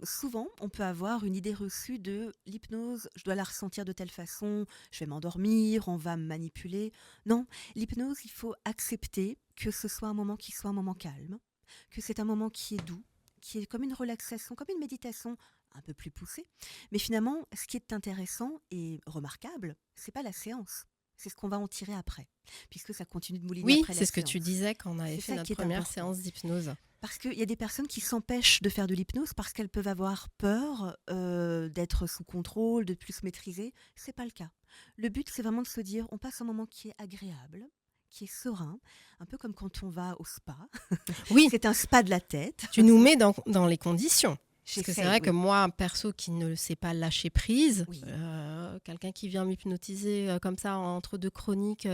Souvent, on peut avoir une idée reçue de l'hypnose, je dois la ressentir de telle façon, je vais m'endormir, on va me manipuler. Non, l'hypnose, il faut accepter que ce soit un moment qui soit un moment calme, que c'est un moment qui est doux, qui est comme une relaxation, comme une méditation un peu plus poussée. Mais finalement, ce qui est intéressant et remarquable, c'est pas la séance. C'est ce qu'on va en tirer après, puisque ça continue de mouliner Oui, après la c'est ce que séance. tu disais quand on avait C'est fait ça notre qui est première important. séance d'hypnose. Parce qu'il y a des personnes qui s'empêchent de faire de l'hypnose parce qu'elles peuvent avoir peur d'être sous contrôle, de plus maîtriser. C'est pas le cas. Le but, c'est vraiment de se dire, on passe un moment qui est agréable, qui est serein, un peu comme quand on va au spa. Oui, C'est un spa de la tête. tu nous mets dans les conditions. Parce que c'est J'essaye, vrai oui. que moi, perso, qui ne sais pas lâcher prise, Oui. quelqu'un qui vient m'hypnotiser comme ça entre deux chroniques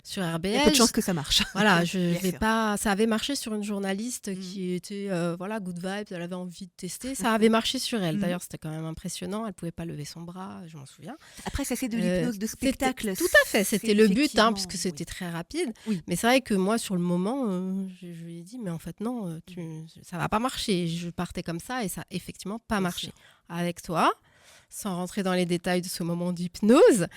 sur Il y a peu de RBS, chances que ça marche. voilà, je Bien vais sûr. pas. Ça avait marché sur une journaliste qui était good vibes, elle avait envie de tester. Ça avait marché sur elle. Mhm. D'ailleurs, c'était quand même impressionnant. Elle pouvait pas lever son bras, je m'en souviens. Après, ça c'est de l'hypnose de C'était- spectacle. Tout à fait, c'était le but, effectivement, puisque c'était oui. très rapide. Oui. Mais c'est vrai que moi, sur le moment, je lui ai dit, mais en fait, non, ça va pas marcher. Je partais comme ça et ça a effectivement pas Bien marché. sûr. Avec toi, sans rentrer dans les détails de ce moment d'hypnose,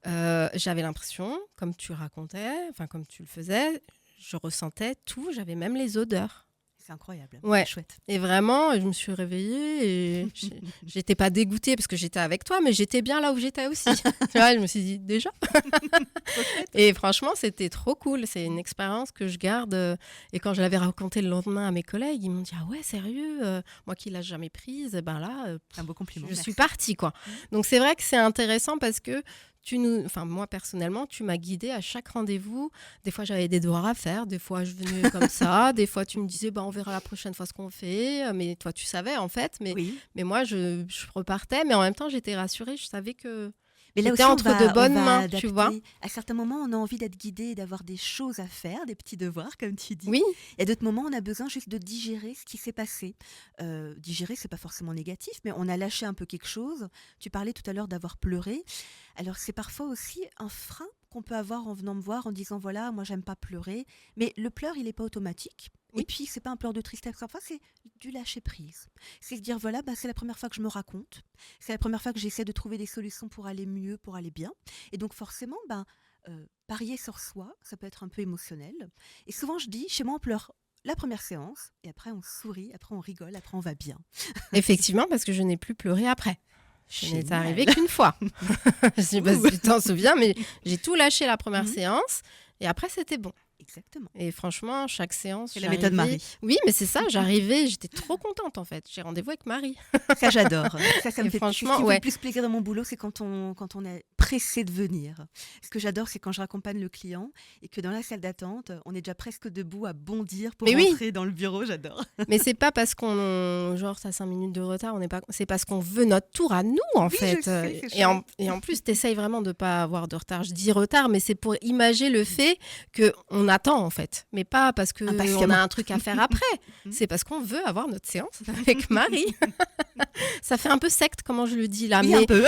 j'avais l'impression, comme tu racontais, enfin comme tu le faisais, je ressentais tout, j'avais même les odeurs. C'est incroyable. Ouais. C'est chouette. Et vraiment, je me suis réveillée et j'étais pas dégoûtée parce que j'étais avec toi, mais j'étais bien là où j'étais aussi. Tu vois, je me suis dit déjà. Et franchement, c'était trop cool. C'est une expérience que je garde. Et quand je l'avais raconté le lendemain à mes collègues, ils m'ont dit ah ouais, sérieux, moi qui l'ai jamais prise, ben là, Un beau compliment. je suis Merci. partie quoi. Donc c'est vrai que c'est intéressant parce que moi personnellement, tu m'as guidée à chaque rendez-vous. Des fois, j'avais des devoirs à faire. Des fois, je venais comme ça. Des fois, tu me disais, on verra la prochaine fois ce qu'on fait. Mais toi, tu savais en fait. Oui. Mais moi, je repartais. Mais en même temps, j'étais rassurée. Je savais que Mais là j'étais aussi, entre de bonnes mains, tu vois. À certains moments, on a envie d'être guidé et d'avoir des choses à faire, des petits devoirs, comme tu dis. Oui, Et à d'autres moments, on a besoin juste de digérer ce qui s'est passé. Digérer, c'est pas forcément négatif, mais on a lâché un peu quelque chose. Tu parlais tout à l'heure d'avoir pleuré. Alors, c'est parfois aussi un frein qu'on peut avoir en venant me voir, en disant, voilà, moi, j'aime pas pleurer. Mais le pleur, il n'est pas automatique. Oui. Et puis, c'est pas un pleur de tristesse. Enfin, c'est du lâcher prise. C'est se dire, voilà, c'est la première fois que je me raconte. C'est la première fois que j'essaie de trouver des solutions pour aller mieux, pour aller bien. Et donc, forcément, parier sur soi, ça peut être un peu émotionnel. Et souvent, je dis, chez moi, on pleure la première séance, et après, on sourit, après, on rigole, après, on va bien. effectivement, parce que je n'ai plus pleuré après. Ce n'est Génial. arrivé qu'une fois. Je sais pas si tu t'en souviens, mais j'ai tout lâché la première Mhm. séance. Et après, c'était bon. Exactement. Et franchement, chaque séance, C'est la méthode j'arrivais- Marie. Oui, mais c'est ça, j'arrivais, j'étais trop contente en fait. J'ai rendez-vous avec Marie. Ça, j'adore. Ça me Et fait franchement, ce qui me fait ouais. le plus plaisir dans mon boulot, c'est quand on est pressé de venir. Ce que j'adore, c'est quand je raccompagne le client et que dans la salle d'attente, on est déjà presque debout à bondir pour Mais oui. rentrer dans le bureau. J'adore. Mais c'est pas parce qu'on, genre, t'as 5 minutes de retard, on n'est pas, c'est parce qu'on veut notre tour à nous en Oui, fait. je sais, c'est Et en plus, t'essayes vraiment de pas avoir de retard. Je dis retard, mais c'est pour imager le fait qu'on attend en fait. Mais pas parce qu'on Impatiemment. a un truc à faire après. C'est parce qu'on veut avoir notre séance avec Marie. Ça fait un peu secte, comment je le dis là. Oui, mais un peu.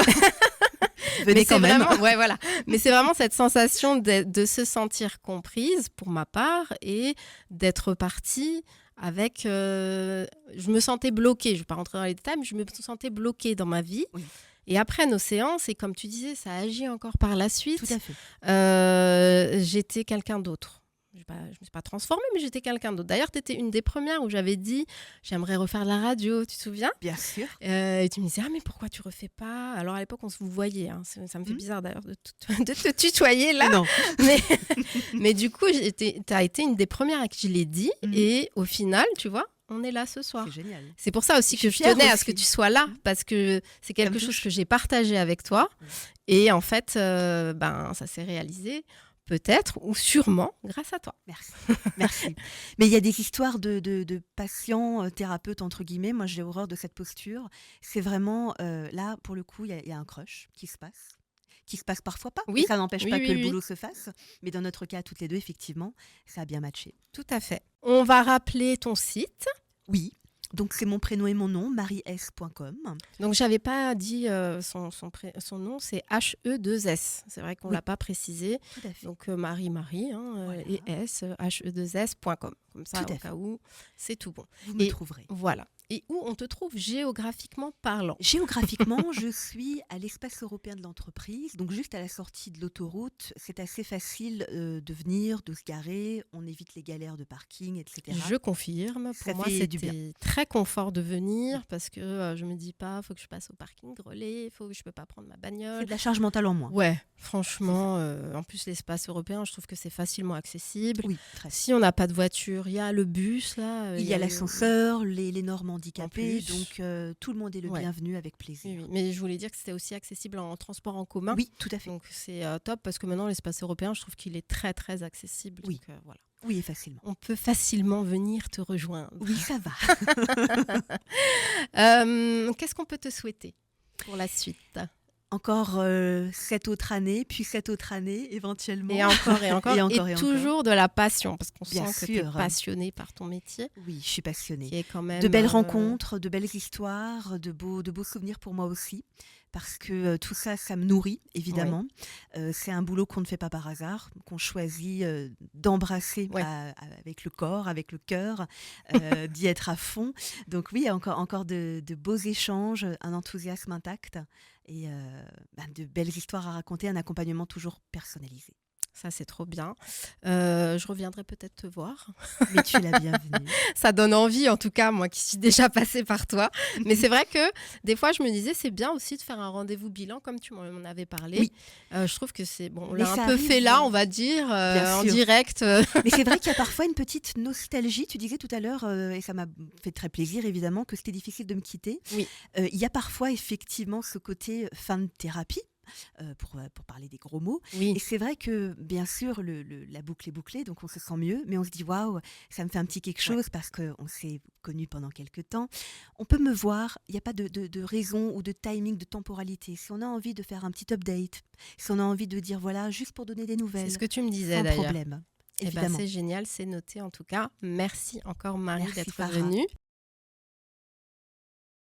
Venez mais quand c'est même. vraiment, ouais, voilà. Mais c'est vraiment cette sensation de se sentir comprise pour ma part et d'être partie avec. Je me sentais bloquée. Je ne vais pas rentrer dans les détails, mais je me sentais bloquée dans ma vie. Oui. Et après nos séances, et comme tu disais, ça agit encore par la suite. Tout à fait. J'étais quelqu'un d'autre. Je ne me suis pas transformée, mais j'étais quelqu'un d'autre. D'ailleurs, tu étais une des premières où j'avais dit j'aimerais refaire de la radio, tu te souviens? Bien sûr. Et tu me disais, ah mais pourquoi tu refais pas? Alors à l'époque, on se vous voyait. Hein. Ça me fait bizarre d'ailleurs de te tutoyer là. Non. Mais du coup, tu as été une des premières à qui je l'ai dit. Et au final, tu vois, on est là ce soir. C'est génial. C'est pour ça aussi Je que suis je tenais fière à ce que aussi. tu sois là, parce que c'est quelque me chose touche. que j'ai partagé avec toi. Ouais. Et en fait, ça s'est réalisé, peut-être, ou sûrement, grâce à toi. Merci, merci. Mais il y a des histoires de patients, thérapeutes, entre guillemets. Moi, j'ai horreur de cette posture. C'est vraiment, là, pour le coup, il y a un crush qui se passe parfois pas. Et Oui, ça n'empêche oui, pas oui, que le oui. boulot se fasse. Mais dans notre cas, toutes les deux, effectivement, ça a bien matché. Tout à fait. On va rappeler ton site. Oui, donc c'est mon prénom et mon nom, maries.com. Donc, j'avais pas dit son nom, c'est H-E-2-S. C'est vrai qu'on Oui. l'a pas précisé. Tout à fait. Donc, Marie, Voilà. et S, H-E-2-S.com. Comme ça, Tout à au cas où, c'est tout bon. Vous me trouverez. Voilà. Et où on te trouve géographiquement parlant? Géographiquement, je suis à l'espace européen de l'entreprise, donc juste à la sortie de l'autoroute. C'est assez facile de venir, de se garer. On évite les galères de parking, etc. Je confirme. Ça Pour moi, fait du c'était très confort de venir parce que je me dis pas, faut que je passe au parking relais, faut que je peux pas prendre ma C'est bagnole. de la charge mentale en moins. Ouais, franchement, en plus l'espace européen, je trouve que c'est facilement accessible. Oui, très. Si on n'a pas de voiture, il y a le bus là. Il y a le- l'ascenseur, les normes handicapées, plus. donc tout le monde est le Ouais. bienvenu avec Oui, plaisir. oui. Mais je voulais dire que c'était aussi accessible en transport en commun. Oui, tout à fait. Donc c'est top parce que maintenant l'espace européen, je trouve qu'il est très très accessible. Oui. Donc voilà. Oui, et facilement. On peut facilement venir te rejoindre. Oui, ça va. Qu'est-ce qu'on peut te souhaiter pour la suite? Encore 7 autres années, puis 7 autres années, éventuellement. Et encore et encore. Et encore, et encore. toujours de la passion, parce qu'on Bien sent que tu es sûr. passionné par ton métier, Oui, je suis passionnée. qui est quand même... De belles rencontres, de belles histoires, de beaux souvenirs pour moi aussi, parce que tout ça, ça me nourrit, évidemment. C'est un boulot qu'on ne fait pas par hasard, qu'on choisit d'embrasser Ouais. avec le corps, avec le cœur, d'y être à fond. Donc oui, encore de beaux échanges, un enthousiasme intact et de belles histoires à raconter, un accompagnement toujours personnalisé. Ça, c'est trop bien. Je reviendrai peut-être te voir. Mais tu es la bienvenue. Ça donne envie, en tout cas, moi qui suis déjà passée par toi. Mais c'est vrai que des fois, je me disais, c'est bien aussi de faire un rendez-vous bilan, comme tu m'en avais parlé. Oui. Je trouve que c'est bon. On Mais l'a ça un peu arrive, fait là, on va dire, Bien en sûr. direct. Mais c'est vrai qu'il y a parfois une petite nostalgie. Tu disais tout à l'heure, et ça m'a fait très plaisir évidemment, que c'était difficile de me quitter. Oui. Il y a parfois effectivement ce côté fin de thérapie, pour parler des gros mots. Oui. Et c'est vrai que bien sûr, la boucle est bouclée, donc on se sent mieux, mais on se dit waouh, ça me fait un petit quelque chose parce qu'on s'est connus pendant quelques temps. On peut me voir, il n'y a pas de raison ou de timing, de temporalité. Si on a envie de faire un petit update, si on a envie de dire voilà, juste pour donner des C'est nouvelles, ce que tu me disais sans d'ailleurs. problème. Eh ben, Évidemment. c'est génial, c'est noté en tout cas. Merci encore Marie Merci, d'être Farah. venue.